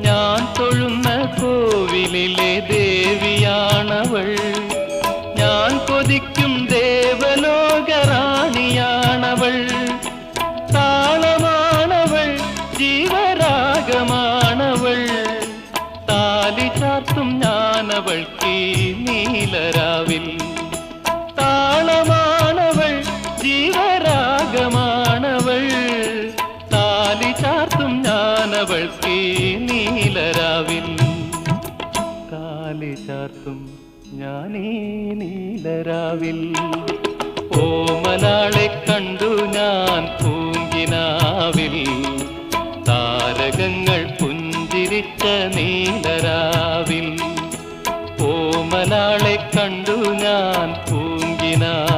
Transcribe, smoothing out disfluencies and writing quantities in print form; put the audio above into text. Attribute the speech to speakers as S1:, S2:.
S1: ഞാൻ തൊഴുന്ന കോവിലിലെ ദേവിയാണവൾ, ഞാൻ കൊതിക്കും ദേവലോകറാണിയാണവൾ. താളമാണവൾ, ജീവരാഗമാണവൾ, താലി ചാർത്തും ഞാനവൾക്ക് നീലരാവിൽ. താളമാണവൾ, ജീവരാഗമാണവൾ, താലി ചാർത്തും ഞാനവൾക്ക് നീലരാവിൽ. താലി ചാർത്തും ഞാനീ നീലരാവിൽ. ഓമലാളെ കണ്ടു ഞാൻ പൂങ്കിനാവിൽ, താരകങ്ങൾ പുഞ്ചിരിച്ച നീലരാവിൽ. ഓമലാളെ കണ്ടു ഞാൻ പൂങ്കിനാവിൽ.